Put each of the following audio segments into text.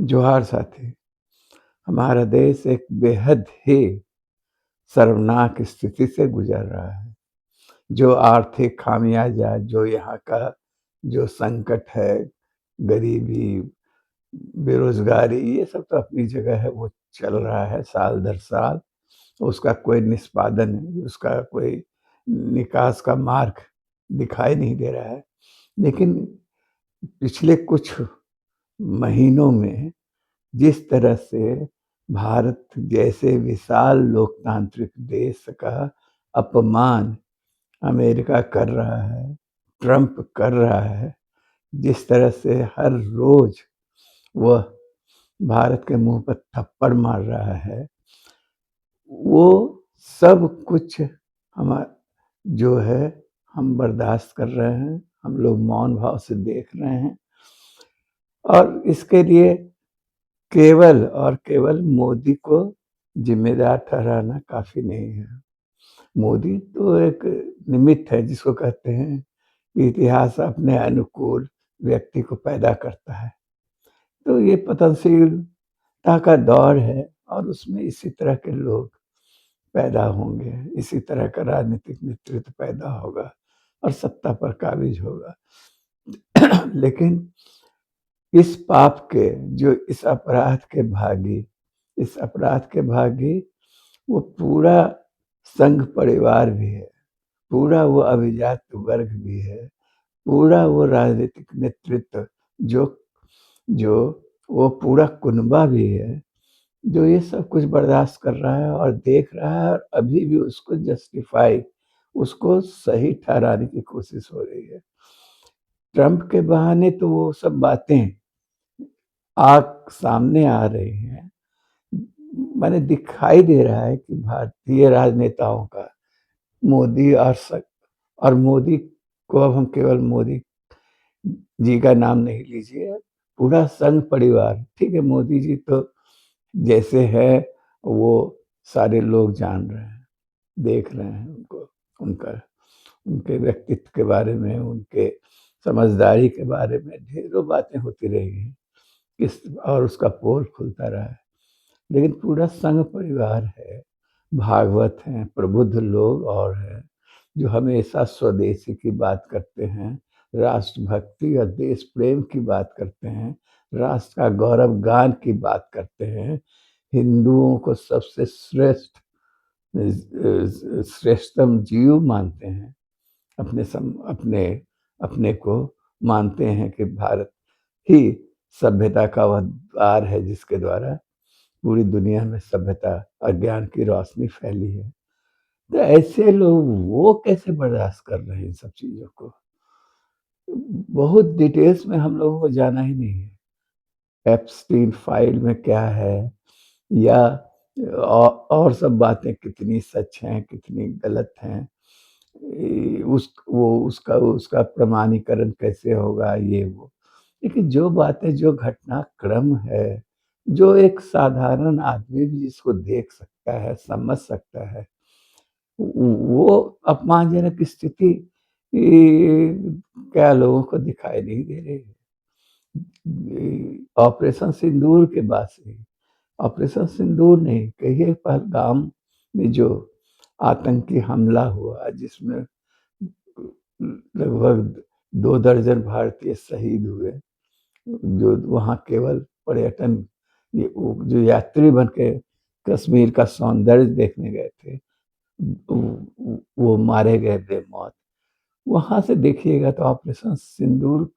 जोहार साथी। हमारा देश एक बेहद ही शर्मनाक स्थिति से गुजर रहा है। जो आर्थिक खामियाजा, जो यहाँ का जो संकट है, गरीबी, बेरोज़गारी, ये सब तो अपनी जगह है, वो चल रहा है साल दर साल। उसका कोई निष्पादन नहीं, उसका कोई निकास का मार्ग दिखाई नहीं दे रहा है। लेकिन पिछले कुछ महीनों में जिस तरह से भारत जैसे विशाल लोकतांत्रिक देश का अपमान अमेरिका कर रहा है, ट्रंप कर रहा है, जिस तरह से हर रोज वह भारत के मुंह पर थप्पड़ मार रहा है, वो सब कुछ हमा जो है हम बर्दाश्त कर रहे हैं, हम लोग मौन भाव से देख रहे हैं और इसके लिए केवल और केवल मोदी को जिम्मेदार ठहराना काफ़ी नहीं है। मोदी तो एक निमित्त है जिसको कहते हैं कि इतिहास अपने अनुकूल व्यक्ति को पैदा करता है। तो ये पतनशीलता का दौर है और उसमें इसी तरह के लोग पैदा होंगे, इसी तरह का राजनीतिक नेतृत्व पैदा होगा और सत्ता पर काबिज होगा। लेकिन इस पाप के, जो इस अपराध के भागी वो पूरा संघ परिवार भी है, पूरा वो अभिजात वर्ग भी है, पूरा वो राजनीतिक नेतृत्व जो जो वो पूरा कुनबा भी है, जो ये सब कुछ बर्दाश्त कर रहा है और देख रहा है और अभी भी उसको जस्टिफाई, उसको सही ठहराने की कोशिश हो रही है। ट्रंप के बहाने तो वो सब बातें सामने आ रही हैं। माने दिखाई दे रहा है कि भारतीय राजनेताओं का और मोदी को अब हम केवल मोदी जी का नाम नहीं लीजिए, पूरा संघ परिवार, ठीक है, मोदी जी तो जैसे है वो सारे लोग जान रहे हैं, देख रहे हैं उनको, उनका उनके व्यक्तित्व के बारे में, उनके समझदारी के बारे में ढेरों बातें होती रही हैं, किस और उसका पोल खुलता रहा है। लेकिन पूरा संघ परिवार है, भागवत हैं, प्रबुद्ध लोग और हैं, जो हमेशा स्वदेशी की बात करते हैं, राष्ट्रभक्ति और देश प्रेम की बात करते हैं, राष्ट्र का गौरव गान की बात करते हैं, हिंदुओं को सबसे श्रेष्ठतम जीव मानते हैं, अपने अपने को मानते हैं कि भारत ही सभ्यता का वह द्वार है जिसके द्वारा पूरी दुनिया में सभ्यता और ज्ञान की रोशनी फैली है। तो ऐसे लोग वो कैसे बर्दाश्त कर रहे हैं इन सब चीज़ों को? बहुत डिटेल्स में हम लोगों को जाना ही नहीं है। एप्स्टीन फाइल में क्या है या और सब बातें कितनी सच हैं, कितनी गलत हैं। उसका उसका प्रमाणीकरण कैसे होगा, ये वो। लेकिन जो बातें, जो घटनाक्रम है, जो एक साधारण आदमी भी जिसको देख सकता है, समझ सकता है, वो अपमानजनक स्थिति क्या लोगों को दिखाई नहीं दे रही है। ऑपरेशन सिंदूर के बाद से, ऑपरेशन सिंदूर नहीं कहिए, पहलगाम में जो आतंकी हमला हुआ जिसमें लगभग 2 दर्जन भारतीय शहीद हुए, जो वहाँ केवल पर्यटन, जो यात्री बन के कश्मीर का सौंदर्य देखने गए थे, वो मारे गए बेमौत। वहाँ से देखिएगा तो ऑपरेशन सिंदूर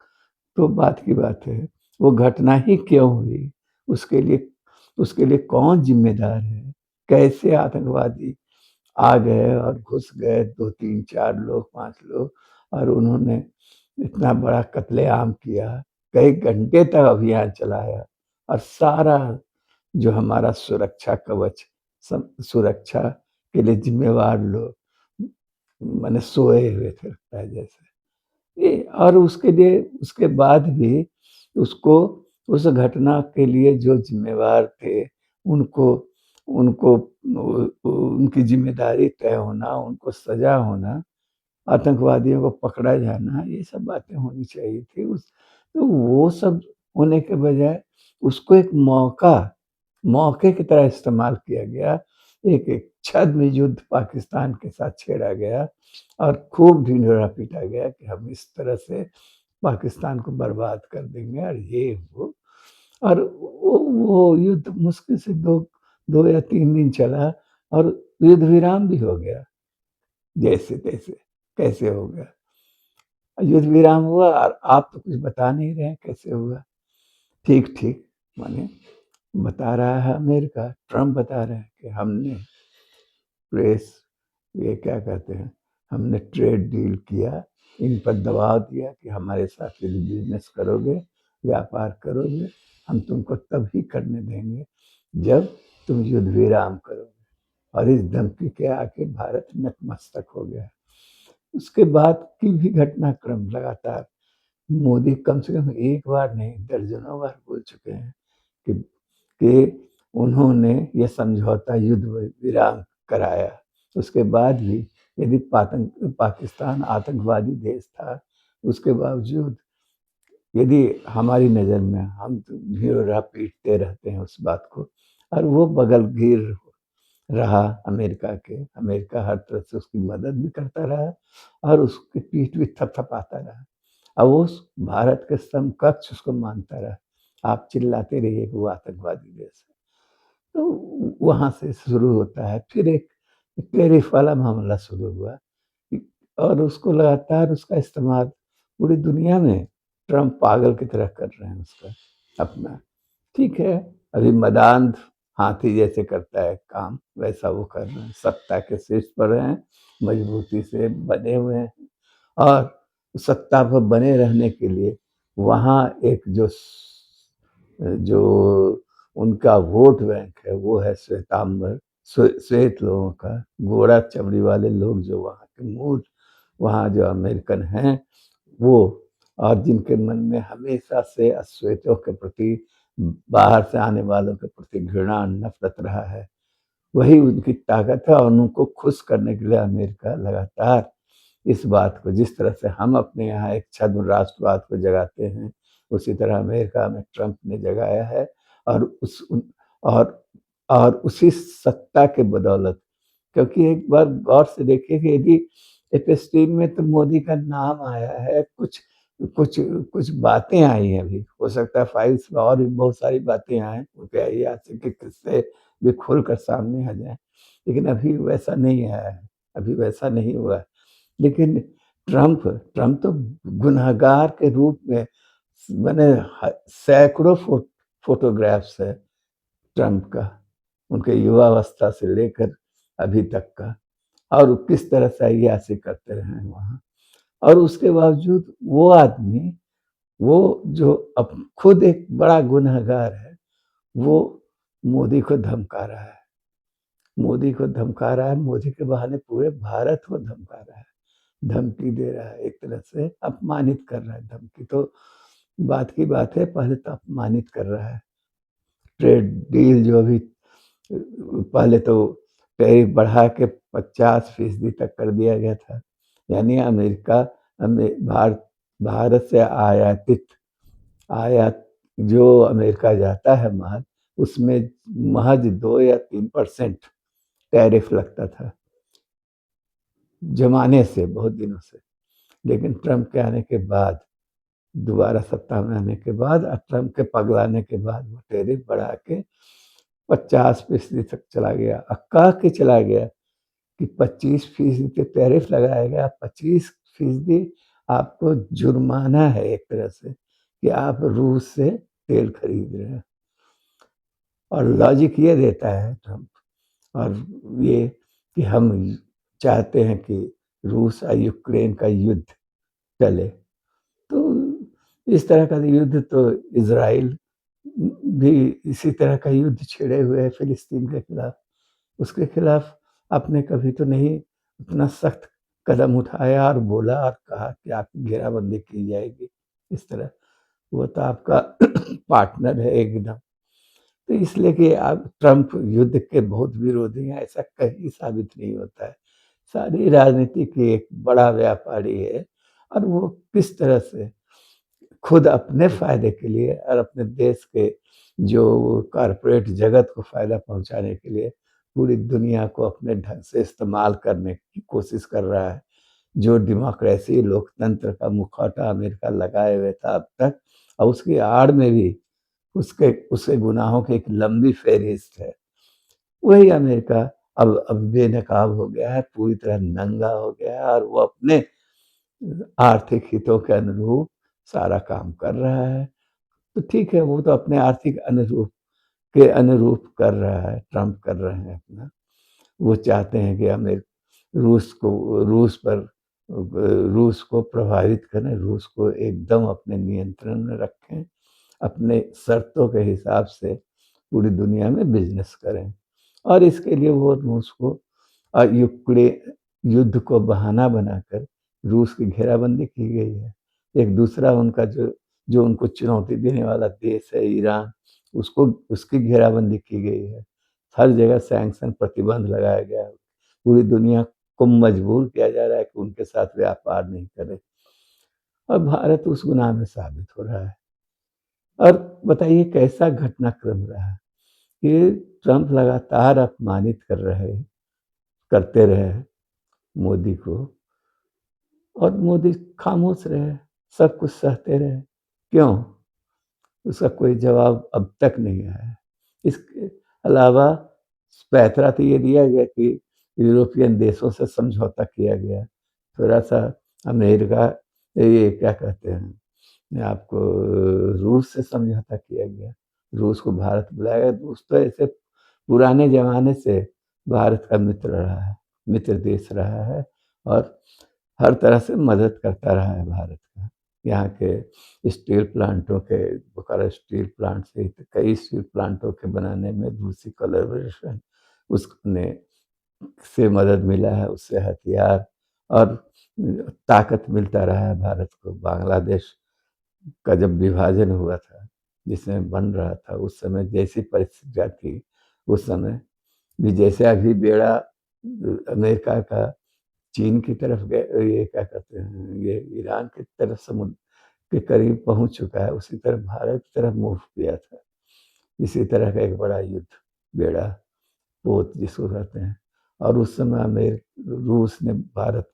तो बात की बात है, वो घटना ही क्यों हुई, उसके लिए कौन जिम्मेदार है, कैसे आतंकवादी आ गए और घुस गए, 2 3 4 लोग, 5 लोग, और उन्होंने इतना बड़ा कत्लेआम किया, कई घंटे तक अभियान चलाया और सारा जो हमारा सुरक्षा कवच, सुरक्षा के लिए जिम्मेवार लोग माने सोए हुए थे, लगता है जैसे ये। और उसके लिए, उसके बाद भी उसको, उस घटना के लिए जो जिम्मेवार थे उनको उनको उनकी जिम्मेदारी तय होना, उनको सजा होना, आतंकवादियों को पकड़ा जाना, ये सब बातें होनी चाहिए थी। तो वो सब होने के बजाय उसको एक मौके की तरह इस्तेमाल किया गया। एक छद्म युद्ध पाकिस्तान के साथ छेड़ा गया और खूब ढिंढोरा पीटा गया कि हम इस तरह से पाकिस्तान को बर्बाद कर देंगे और ये वो। और वो युद्ध मुश्किल से 2 या 3 दिन चला और युद्ध विराम भी हो गया, जैसे-तैसे, कैसे हो गया। युद्ध विराम हुआ और आप तो कुछ बता नहीं रहे हैं कैसे हुआ। ठीक-ठीक, माने बता रहा है अमेरिका, ट्रम्प बता रहे हैं कि हमने प्रेस ये क्या कहते हैं, हमने ट्रेड डील किया, इन पर दबाव दिया कि हमारे साथ यदि बिज़नेस करोगे, व्यापार करोगे, हम तुमको तभी करने देंगे जब तुम युद्ध विराम करोगे। और इस धमकी के आके भारत नतमस्तक हो गया। उसके बाद की भी घटनाक्रम लगातार मोदी कम से कम एक बार नहीं दर्जनों बार बोल चुके हैं कि उन्होंने ये समझौता युद्ध विराम कराया। उसके बाद भी यदि पाकिस्तान आतंकवादी देश था, उसके बावजूद यदि हमारी नज़र में हम तो ढिंढोरा पीटते रहते हैं उस बात को और वो बगलगीर रहा अमेरिका के। अमेरिका हर तरह से उसकी मदद भी करता रहा और उसकी पीठ भी थपथपाता रहा। और वो उस भारत के समकक्ष उसको मानता रहा। आप चिल्लाते रहिए कि वो आतंकवादी देश है। तो वहाँ से शुरू होता है। फिर एक टेरिफ वाला मामला शुरू हुआ और उसको लगातार उसका इस्तेमाल पूरी दुनिया में ट्रम्प पागल की तरह कर रहे हैं उसका अपना। ठीक है, अभी मदान्ध हाथी जैसे करता है काम, वैसा वो कर रहे हैं। सत्ता के शीर्ष पर हैं, मजबूती से बने हुए हैं और सत्ता पर बने रहने के लिए वहाँ एक जो उनका वोट बैंक है, वो है श्वेतांबर, श्वेत लोगों का, गोरा चमड़ी वाले लोग जो वहाँ के मूल वहाँ जो अमेरिकन हैं, वो और जिनके मन में हमेशा से अश्वेतों के प्रति, बाहर से आने वालों के प्रति घृणा नफ़रत रहा है, वही उनकी ताकत है। और उनको खुश करने के लिए अमेरिका लगातार इस बात को, जिस तरह से हम अपने यहाँ एक छद्म राष्ट्रवाद को जगाते हैं, उसी तरह अमेरिका में ट्रम्प ने जगाया है। और और और उसी सत्ता के बदौलत, क्योंकि एक बार गौर से देखिए कि यदि एपस्टीन में तो मोदी का नाम आया है, कुछ कुछ कुछ बातें आई हैं अभी, हो सकता है फाइल्स में और भी बहुत सारी बातें आएँ, उनके ऐतिहासिक के किस्से भी खुलकर सामने आ जाएँ, लेकिन अभी वैसा नहीं आया है, अभी वैसा नहीं हुआ है। लेकिन ट्रम्प तो गुनहगार के रूप में मैंने सैकड़ों फोटोग्राफ्स है ट्रम्प का, उनके युवावस्था से लेकर अभी तक का, और किस तरह से अय्याशी करते रहे हैं वहाँ। और उसके बावजूद वो आदमी, वो जो अब खुद एक बड़ा गुनहगार है, वो मोदी को धमका रहा है। मोदी को धमका रहा है, मोदी के बहाने पूरे भारत को धमका रहा है, धमकी दे रहा है, एक तरह से अपमानित कर रहा है। धमकी तो बात की बात है, पहले तो अपमानित कर रहा है। ट्रेड डील जो अभी पहले तो टैरिफ बढ़ा के 50% तक कर दिया गया था। यानी अमेरिका भारत से आयात जो अमेरिका जाता है माल, उसमें महज 2 या 3% टैरिफ लगता था, ज़माने से, बहुत दिनों से। लेकिन ट्रम्प के आने के बाद, दोबारा सत्ता में आने के बाद और ट्रम्प के पगलाने के बाद वो टैरिफ बढ़ा के 50% तक चला गया। कह के चला गया कि 25% टैरिफ लगाया गया, 25% आपको जुर्माना है एक तरह से कि आप रूस से तेल खरीद रहे हैं। और लॉजिक ये देता है ट्रम्प, और ये कि हम चाहते हैं कि रूस और यूक्रेन का युद्ध चले। तो इस तरह का युद्ध तो इज़राइल भी इसी तरह का युद्ध छेड़े हुए है फ़िलिस्तीन के खिलाफ। उसके खिलाफ आपने कभी तो नहीं उतना सख्त कदम उठाया और बोला और कहा कि आपकी घेराबंदी की जाएगी, इस तरह। वो तो आपका पार्टनर है एकदम। तो इसलिए कि अब ट्रम्प युद्ध के बहुत विरोधी हैं, ऐसा कहीं साबित नहीं होता है। सारी राजनीति की एक बड़ा व्यापारी है और वो किस तरह से खुद अपने फ़ायदे के लिए और अपने देश के जो कॉर्पोरेट जगत को फ़ायदा पहुँचाने के लिए पूरी दुनिया को अपने ढंग से इस्तेमाल करने की कोशिश कर रहा है। जो डेमोक्रेसी, लोकतंत्र का मुखौटा अमेरिका लगाए हुए था अब तक, और उसकी आड़ में भी उसके उसके गुनाहों की एक लंबी फ़हरिस्त है। वही अमेरिका अब बेनकाब हो गया है, पूरी तरह नंगा हो गया है और वो अपने आर्थिक हितों के अनुरूप सारा काम कर रहा है। तो ठीक है, वो तो अपने आर्थिक अनुरूप कर रहा है, ट्रम्प कर रहे हैं अपना। वो चाहते हैं कि हमें रूस को प्रभावित करें, रूस को एकदम अपने नियंत्रण में रखें, अपने शर्तों के हिसाब से पूरी दुनिया में बिज़नेस करें। और इसके लिए वो रूस को युद्ध को बहाना बनाकर रूस की घेराबंदी की गई है। एक दूसरा उनका जो जो उनको चुनौती देने वाला देश है ईरान, उसको उसकी घेराबंदी की गई है। हर जगह सैंक्शन प्रतिबंध लगाया गया है। पूरी दुनिया को मजबूर किया जा रहा है कि उनके साथ व्यापार नहीं करे, और भारत उस गुनाह में साबित हो रहा है। और बताइए कैसा घटनाक्रम रहा कि ट्रंप लगातार अपमानित करते रहे मोदी को, और मोदी खामोश रहे, सब कुछ सहते रहे। क्यों? उसका कोई जवाब अब तक नहीं आया। इसके अलावा पैंतरा तो ये दिया गया कि यूरोपियन देशों से समझौता किया गया। थोड़ा-सा अमेरिका, ये क्या कहते हैं आपको, रूस से समझौता किया गया। रूस को भारत बुलाया गया। रूस तो ऐसे पुराने ज़माने से भारत का मित्र रहा है, मित्र देश रहा है, और हर तरह से मदद करता रहा है भारत का। यहाँ के स्टील प्लांटों के, बोकारो स्टील प्लांट सहित कई स्टील प्लांटों के बनाने में रूसी कोलैबोरेशन उसने से मदद मिला है, उससे हथियार और ताकत मिलता रहा है भारत को। बांग्लादेश का जब विभाजन हुआ था, जिसमें बन रहा था, उस समय जैसी परिस्थितियाँ थी, उस समय भी जैसे अभी बेड़ा अमेरिका का चीन की तरफ गए, ये क्या कहते हैं, ये ईरान की तरफ समुद्र के करीब पहुंच चुका है, उसी तरफ भारत की तरफ मूव किया था। इसी तरह का एक बड़ा युद्ध, बेड़ा पोत जिसको कहते हैं। और उस समय रूस ने भारत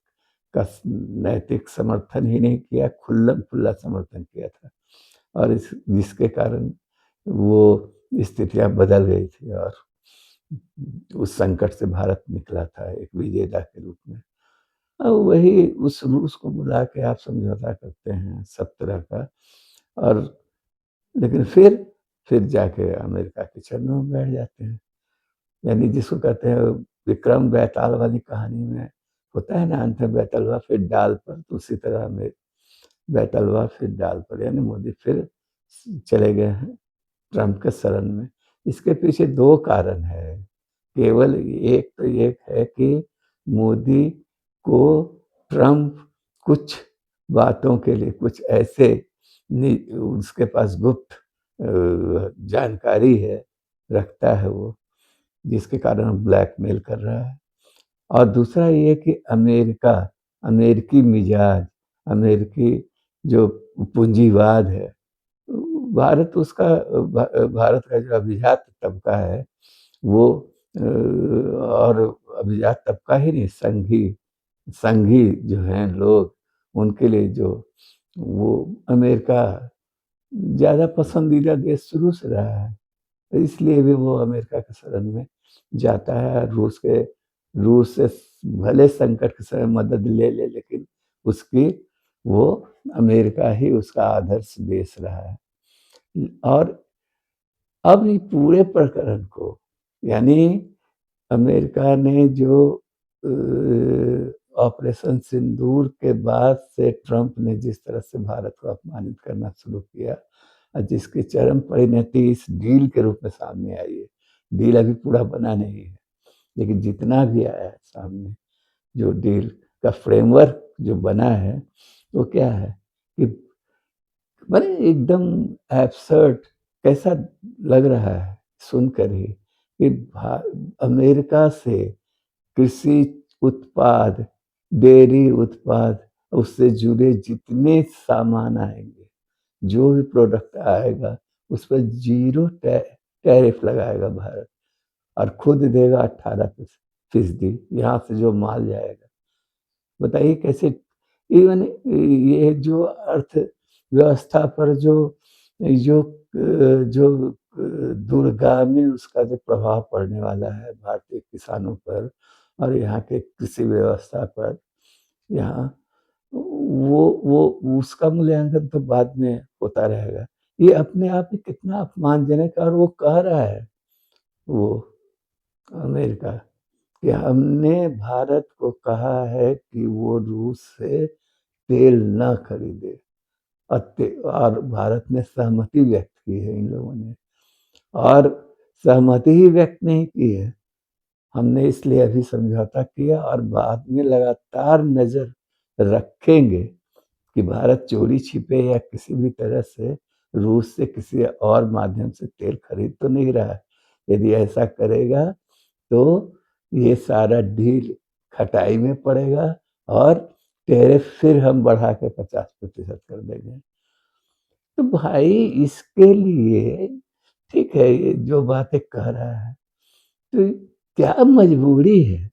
का नैतिक समर्थन ही नहीं किया, खुल्लम खुल्ला समर्थन किया था, और जिसके कारण वो स्थितियां बदल गई थी, और उस संकट से भारत निकला था एक विजेता के रूप में। अब वही उस रूस को बुला के आप समझौता करते हैं सब तरह का, और लेकिन फिर जाके अमेरिका के चरणों में बैठ जाते हैं। यानी जिसको कहते हैं विक्रम बेताल वाली कहानी में होता है ना, अंत में बेतलवा फिर डाल पर, तो उसी तरह में बेतलवा फिर डाल पर, यानी मोदी फिर चले गए हैं ट्रंप के शरण में। इसके पीछे दो कारण है। केवल एक तो ये है कि मोदी को ट्रंप कुछ बातों के लिए, कुछ ऐसे उसके पास गुप्त जानकारी है, रखता है वो, जिसके कारण वो ब्लैकमेल कर रहा है। और दूसरा ये कि अमेरिकी मिजाज, अमेरिकी जो पूंजीवाद है, भारत का जो अभिजात तबका है वो, और अभिजात तबका ही नहीं, संघी जो हैं लोग, उनके लिए जो वो अमेरिका ज़्यादा पसंदीदा देश शुरू से रहा है। तो इसलिए भी वो अमेरिका के शरण में जाता है। रूस से भले संकट के समय मदद ले ले, लेकिन उसकी वो अमेरिका ही उसका आदर्श देश रहा है। और अब ये पूरे प्रकरण को, यानी अमेरिका ने जो ऑपरेशन सिंदूर के बाद से ट्रंप ने जिस तरह से भारत को अपमानित करना शुरू किया, और जिसकी चरम परिणति इस डील के रूप में सामने आई है। डील अभी पूरा बना नहीं है, लेकिन जितना भी आया है सामने, जो डील का फ्रेमवर्क जो बना है, वो क्या है कि बड़े एकदम एब्सर्ड, कैसा लग रहा है सुनकर ही कि अमेरिका से कृषि उत्पाद, डेयरी उत्पाद, उससे जुड़े जितने सामान आएंगे, जो भी प्रोडक्ट आएगा उस पर 0 टैरिफ लगाएगा भारत, और खुद देगा 18%। यहाँ से जो माल जाएगा, बताइए कैसे। इवन ये जो अर्थव्यवस्था पर जो जो जो दूरगामी उसका जो प्रभाव पड़ने वाला है भारतीय किसानों पर और यहाँ के कृषि व्यवस्था पर, यहाँ वो उसका मूल्यांकन तो बाद में होता रहेगा। ये अपने आप में कितना अपमानजनक है, और वो कह रहा है, वो अमेरिका, कि हमने भारत को कहा है कि वो रूस से तेल न खरीदे, और भारत ने सहमति व्यक्त की है इन लोगों ने, और सहमति ही व्यक्त नहीं की है, हमने इसलिए अभी समझौता किया और बाद में लगातार नजर रखेंगे कि भारत चोरी छिपे या किसी भी तरह से रूस से किसी और माध्यम से तेल खरीद तो नहीं रहा है। यदि ऐसा करेगा तो ये सारा डील खटाई में पड़ेगा, और टैरिफ फिर हम बढ़ा के 50% कर देंगे। तो भाई इसके लिए ठीक है, ये जो बातें कह रहा है, तो क्या मजबूरी है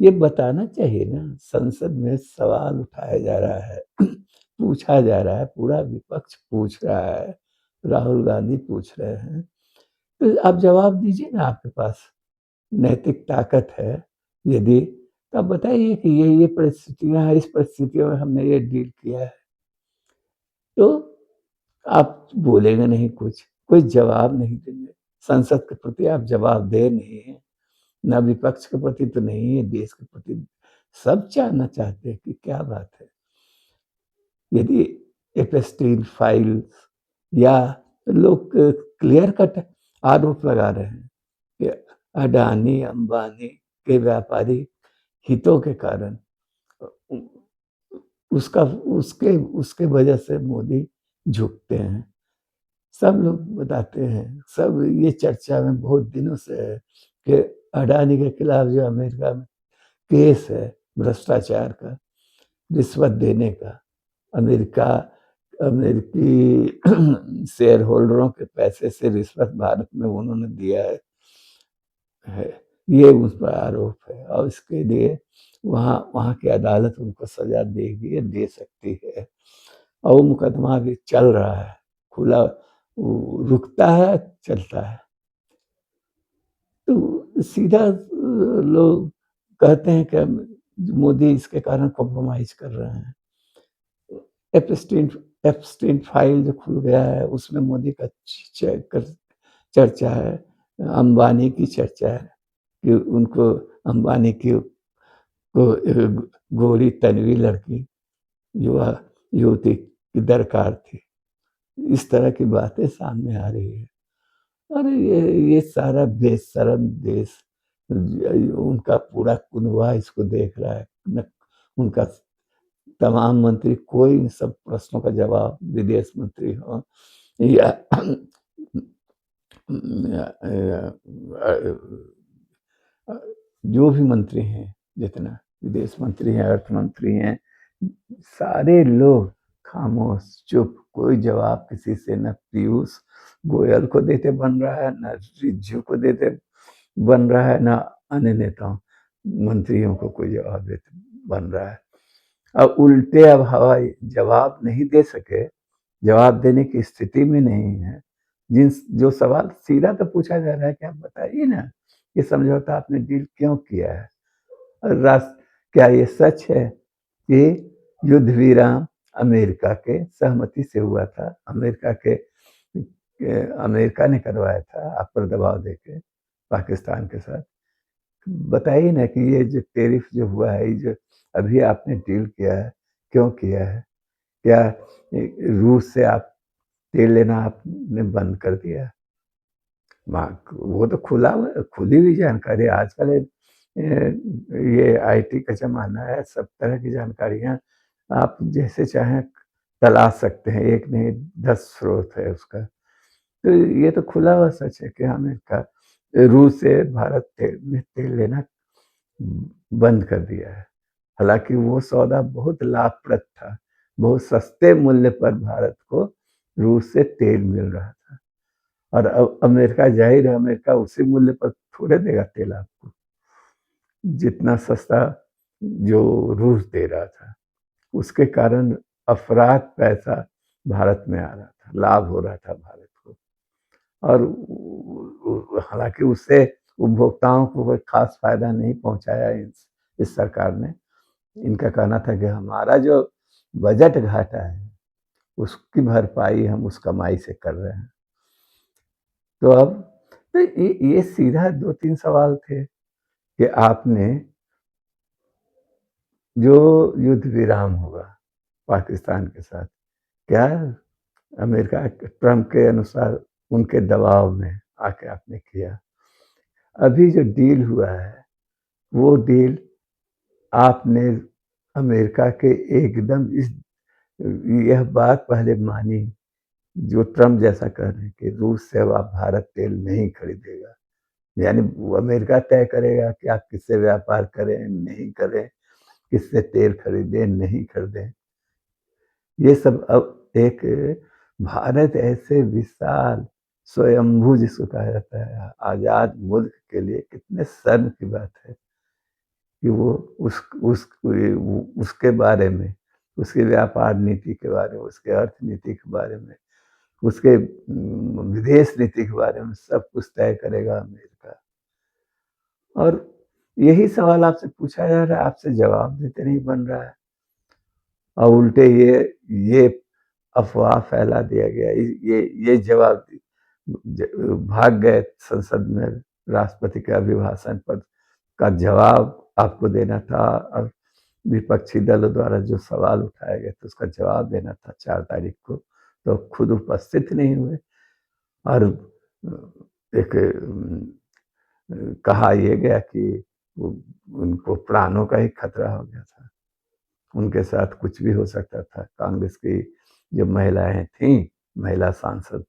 ये बताना चाहिए ना। संसद में सवाल उठाया जा रहा है, पूछा जा रहा है, पूरा विपक्ष पूछ रहा है, राहुल गांधी पूछ रहे हैं, तो आप जवाब दीजिए ना, आपके पास नैतिक ताकत है यदि, तो आप बताइए कि ये परिस्थितियां हैं, इस परिस्थितियों में हमने ये डील किया है। तो आप बोलेंगे नहीं, कुछ कोई जवाब नहीं देंगे, संसद के प्रति आप जवाबदेह नहीं है, ना विपक्ष के प्रति तो नहीं है, देश के प्रति सब जानना चाहते हैं कि क्या बात है। यदि एपस्टीन फाइल्स या लोग क्लियर कट आरोप लगा रहे हैं कि अडानी अंबानी के व्यापारिक हितों के कारण उसका उसके उसके वजह से मोदी झुकते हैं। सब लोग बताते हैं, सब ये चर्चा में बहुत दिनों से है कि अडानी के खिलाफ जो अमेरिका में केस है भ्रष्टाचार का, रिश्वत देने का, अमेरिका अमेरिकी शेयर होल्डरों के पैसे से रिश्वत भारत में उन्होंने दिया है, ये उस पर आरोप है, और इसके लिए वहाँ वहाँ की अदालत उनको सजा देगी, दे सकती है, और वो मुकदमा भी चल रहा है, खुला रुकता है, चलता है। तो सीधा लोग कहते हैं कि मोदी इसके कारण कॉम्प्रोमाइज कर रहे हैं। एप्स्टीन एप्स्टीन फाइल जो खुल गया है उसमें मोदी का चर्चा है, अंबानी की चर्चा है कि उनको अंबानी की को गोरी तनवी लड़की युवा युवती की दरकार थी। इस तरह की बातें सामने आ रही है। अरे ये सारा बेशरम देश, उनका पूरा कुनबा इसको देख रहा है, उनका तमाम मंत्री, कोई इन सब प्रश्नों का जवाब, विदेश मंत्री हो या जो भी मंत्री हैं, जितना विदेश मंत्री हैं, अर्थ मंत्री हैं, सारे लोग खामोश चुप, कोई जवाब किसी से, न पीयूष गोयल को देते बन रहा है, न रिज्जू को देते बन रहा है, न अन्य नेताओं मंत्रियों को कोई जवाब देते बन रहा है। अब उल्टे अब हवाई जवाब नहीं दे सके, जवाब देने की स्थिति में नहीं है, जिन जो सवाल सीधा तो पूछा जा रहा है कि आप बताइए ना, ये समझौता आपने डील क्यों किया है, और क्या ये सच है कि युद्ध विराम अमेरिका के सहमति से हुआ था, अमेरिका ने करवाया था आप पर दबाव देके पाकिस्तान के साथ। बताइए ना कि ये जो टैरिफ जो हुआ है, ये जो अभी आपने डील किया है, क्यों किया है? क्या रूस से आप तेल लेना आपने बंद कर दिया? वो तो खुली हुई जानकारी है। आजकल ये आईटी का ज़माना है, सब तरह की जानकारियाँ आप जैसे चाहें तलाश सकते हैं, एक नहीं 10 स्रोत है उसका। तो ये तो खुला हुआ सच है कि अमेरिका रूस से भारत ने तेल लेना बंद कर दिया है। हालाँकि वो सौदा बहुत लाभप्रद था, बहुत सस्ते मूल्य पर भारत को रूस से तेल मिल रहा था। और अब अमेरिका, जाहिर है अमेरिका उसी मूल्य पर थोड़े देगा तेल आपको, जितना सस्ता जो रूस दे रहा था। उसके कारण अफरात पैसा भारत में आ रहा था, लाभ हो रहा था भारत को। और हालांकि उससे उपभोक्ताओं को कोई खास फायदा नहीं पहुंचाया इस सरकार ने। इनका कहना था कि हमारा जो बजट घाटा है उसकी भरपाई हम उस कमाई से कर रहे हैं। तो अब तो ये सीधा 2-3 सवाल थे कि आपने जो युद्ध विराम होगा पाकिस्तान के साथ, क्या अमेरिका ट्रंप के अनुसार उनके दबाव में आके आपने किया? अभी जो डील हुआ है वो डील आपने अमेरिका के एकदम इस यह बात पहले मानी जो ट्रंप जैसा कह रहे हैं कि रूस से अब आप भारत तेल नहीं खरीदेगा, यानी वो अमेरिका तय करेगा कि आप किससे व्यापार करें नहीं करें, किससे तेल खरीदें नहीं खरीदें। ये सब अब एक भारत ऐसे विशाल स्वयंभू जिसको कहा जाता है आजाद मुल्क के लिए कितने शर्म की बात है कि वो उसके बारे में, उसकी व्यापार नीति के बारे में, उसके अर्थनीति के बारे में, उसके विदेश नीति के बारे में सब कुछ तय करेगा अमेरिका। और यही सवाल आपसे पूछा जा रहा है, आपसे जवाब देते नहीं बन रहा है। और उल्टे ये अफवाह फैला दिया गया, ये जवाब भाग गए संसद में राष्ट्रपति के अभिभाषण पर का जवाब आपको देना था। और विपक्षी दलों द्वारा जो सवाल उठाए गए थे उसका जवाब देना था 4 तारीख को, तो खुद उपस्थित नहीं हुए। और एक कहा यह गया कि उनको प्राणों का ही खतरा हो गया था, उनके साथ कुछ भी हो सकता था। कांग्रेस की जो महिलाएं थीं, महिला सांसद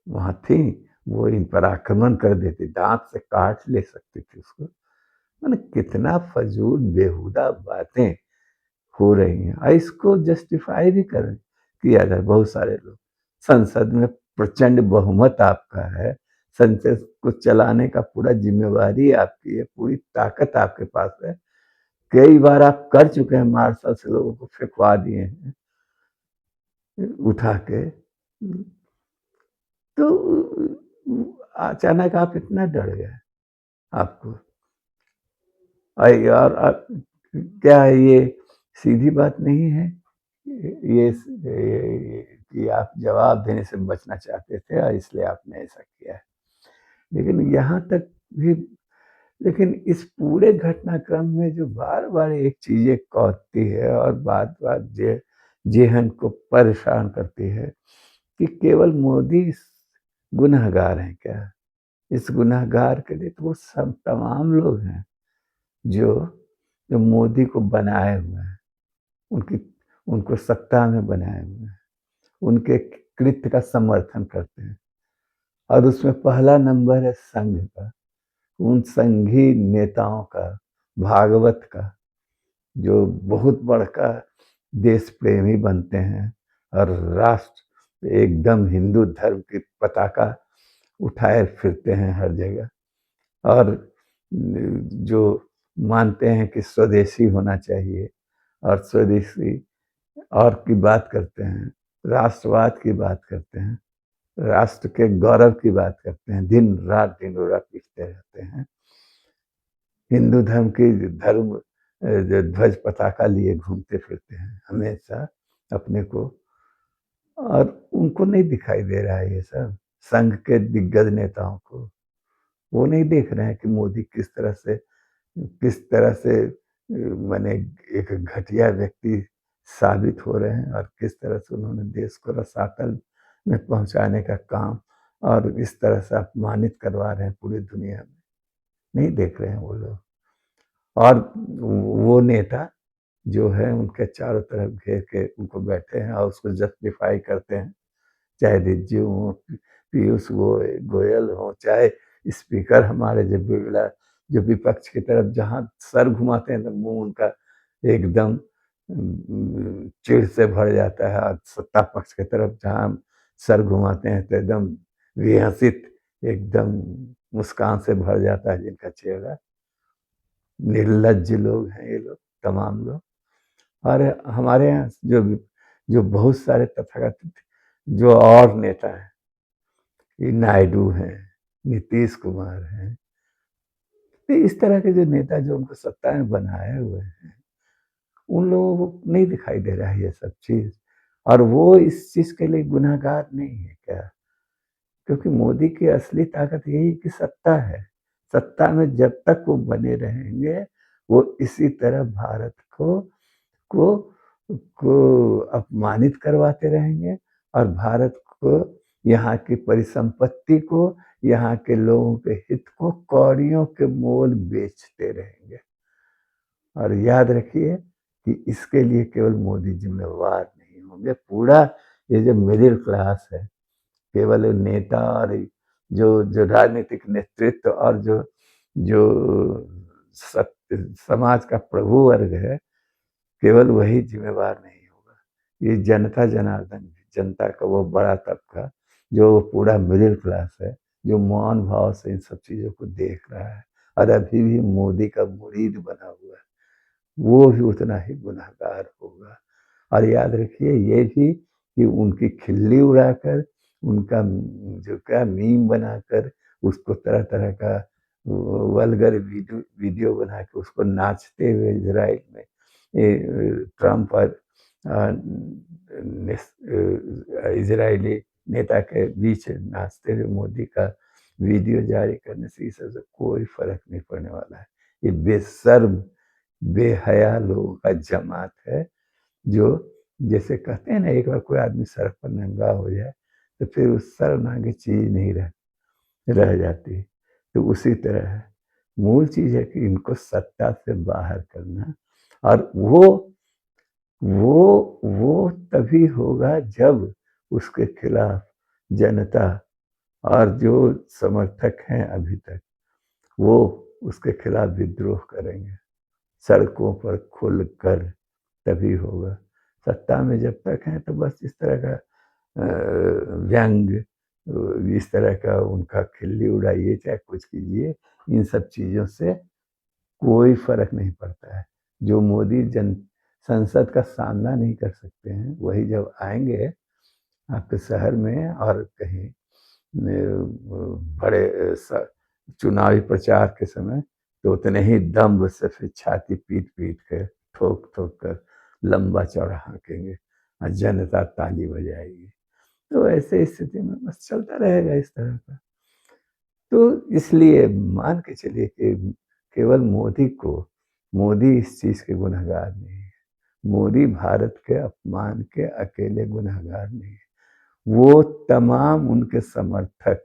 वहां थी, वो इन पर आक्रमण कर देती, दांत से काट ले सकती थी उसको। मैंने कितना फजूल बेहुदा बातें हो रही हैं, और इसको जस्टिफाई भी कर किया जाए। बहुत सारे लोग, संसद में प्रचंड बहुमत आपका है, संसद को चलाने का पूरा जिम्मेवारी आपकी है, पूरी ताकत आपके पास है। कई बार आप कर चुके हैं, मार्शल से लोगों को फेंकवा दिए हैं उठा के। तो अचानक आप इतना डर गए आपको। यार क्या है ये सीधी बात नहीं है? ये कि आप जवाब देने से बचना चाहते थे और इसलिए आपने ऐसा किया है। लेकिन यहाँ तक भी, लेकिन इस पूरे घटनाक्रम में जो बार-बार एक चीज़ें कौंधती है और बात-बात जेहन को परेशान करती है कि केवल मोदी गुनहगार हैं क्या? इस गुनहगार के लिए तो वो सब तमाम लोग हैं जो जो मोदी को बनाए हुए हैं, उनकी उनको सत्ता में बनाए हुए हैं, उनके कृत्य का समर्थन करते हैं। और उसमें पहला नंबर है संघ का, उन संघी नेताओं का, भागवत का, जो बहुत बड़का देश प्रेमी बनते हैं और राष्ट्र एकदम हिंदू धर्म की पताका उठाए फिरते हैं हर जगह। और जो मानते हैं कि स्वदेशी होना चाहिए और स्वदेशी और की बात करते हैं, राष्ट्रवाद की बात करते हैं, राष्ट्र के गौरव की बात करते हैं, दिन रात पीटते रहते हैं। हिंदू धर्म की धर्म जो ध्वज पताका लिए घूमते फिरते हैं हमेशा अपने को। और उनको नहीं दिखाई दे रहा है ये सब, संघ के दिग्गज नेताओं को। वो नहीं देख रहे हैं कि मोदी किस तरह से माने एक घटिया व्यक्ति साबित हो रहे हैं और किस तरह से उन्होंने देश को रसातल में पहुंचाने का काम और इस तरह से अपमानित करवा रहे हैं पूरी दुनिया में। नहीं देख रहे हैं वो लोग। और वो नेता जो है उनके चारों तरफ घेर के उनको बैठे हैं और उसको जस्टिफाई करते हैं, चाहे रिज्जू हो, पीयूष गोयल हो, चाहे स्पीकर हमारे जो बिरला, जो विपक्ष की तरफ जहाँ सर घुमाते हैं तो मुंह उनका एकदम चिढ़ से भर जाता है। और सत्ता पक्ष की तरफ जहाँ सर घुमाते हैं तो एकदम विहसित, एकदम मुस्कान से भर जाता है जिनका चेहरा। निर्लज्ज लोग हैं ये लोग, तमाम लोग। और हमारे यहाँ जो जो बहुत सारे तथाकथित जो और नेता हैं, ये नायडू हैं, नीतीश कुमार हैं, तो इस तरह के जो नेता जो उनको सत्ता में बनाए हुए हैं, उन लोगों को नहीं दिखाई दे रहा है ये सब चीज। और वो इस चीज के लिए गुनाहगार नहीं है क्या? क्योंकि मोदी की असली ताकत यही कि सत्ता है। सत्ता में जब तक वो बने रहेंगे, वो इसी तरह भारत को को अपमानित करवाते रहेंगे और भारत को, यहाँ की परिसंपत्ति को, यहाँ के लोगों के हित को कौड़ियों के मोल बेचते रहेंगे। और याद रखिए कि इसके लिए केवल मोदी जिम्मेवार नहीं होंगे, पूरा ये जो मिडिल क्लास है, केवल नेता और जो जो राजनीतिक नेतृत्व और जो जो समाज का प्रभु वर्ग है, केवल वही जिम्मेवार नहीं होगा। ये जनता जनार्दन, जनता का वो बड़ा तबका जो पूरा मिडिल क्लास है, जो मौन भाव से इन सब चीजों को देख रहा है और अभी भी मोदी का मुरीद बना हुआ है, वो भी उतना ही गुनहगार होगा। और याद रखिए ये भी कि उनकी खिल्ली उड़ाकर, उनका जो क्या मीम बनाकर, उसको तरह तरह का वल्गर वीडियो बना के उसको नाचते हुए इजराइल में ट्रम्प और इजरायली नेता के बीच नाचते हुए मोदी का वीडियो जारी करने से इस सबसे कोई फर्क नहीं पड़ने वाला है। ये बेशर्म बेहया लोगों का जमात है, जो जैसे कहते हैं ना, एक बार कोई आदमी सड़क पर नंगा हो जाए तो फिर उस शर्मनाक चीज नहीं रह जाती। तो उसी तरह है, मूल चीज है कि इनको सत्ता से बाहर करना। और वो तभी होगा जब उसके खिलाफ जनता और जो समर्थक हैं अभी तक, वो उसके खिलाफ विद्रोह करेंगे सड़कों पर खुलकर, तभी होगा। सत्ता में जब तक हैं तो बस इस तरह का व्यंग, इस तरह का उनका खिल्ली उड़ाइए चाहे कुछ कीजिए, इन सब चीजों से कोई फर्क नहीं पड़ता है। जो मोदी जन संसद का सामना नहीं कर सकते हैं, वही जब आएंगे आपके शहर में और कहीं बड़े चुनावी प्रचार के समय, तो उतने ही दम्भ से फिर छाती पीट पीट कर, ठोक ठोक कर लंबा चौड़ा हाँकेंगे और जनता ताली बजाएगी। तो ऐसे स्थिति में बस चलता रहेगा इस तरह का। तो इसलिए मान के चलिए कि केवल मोदी इस चीज के गुनहगार नहीं है। मोदी भारत के अपमान के अकेले गुनहगार नहीं है। वो तमाम उनके समर्थक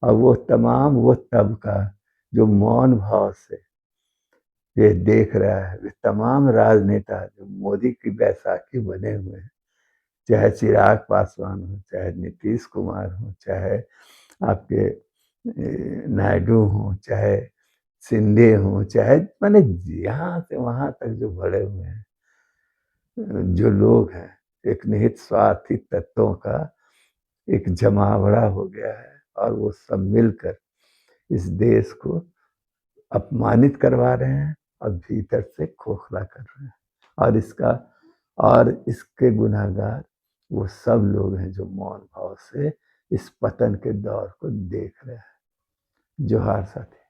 और वो तमाम वो तबका जो मौन भाव से ये देख रहा है, वे तमाम राजनेता जो मोदी की बैसाखी बने हुए हैं, चाहे चिराग पासवान हो, चाहे नीतीश कुमार हो, चाहे आपके नायडू हो, चाहे सिंधे हो, चाहे मैंने यहाँ से वहां तक जो बढ़े हुए हैं, जो लोग हैं, एक निहित स्वार्थी तत्वों का एक जमावड़ा हो गया है और वो सब मिलकर इस देश को अपमानित करवा रहे हैं और भीतर से खोखला कर रहे हैं। और इसके गुनाहगार वो सब लोग हैं जो मौन भाव से इस पतन के दौर को देख रहे हैं। जोहार साथी।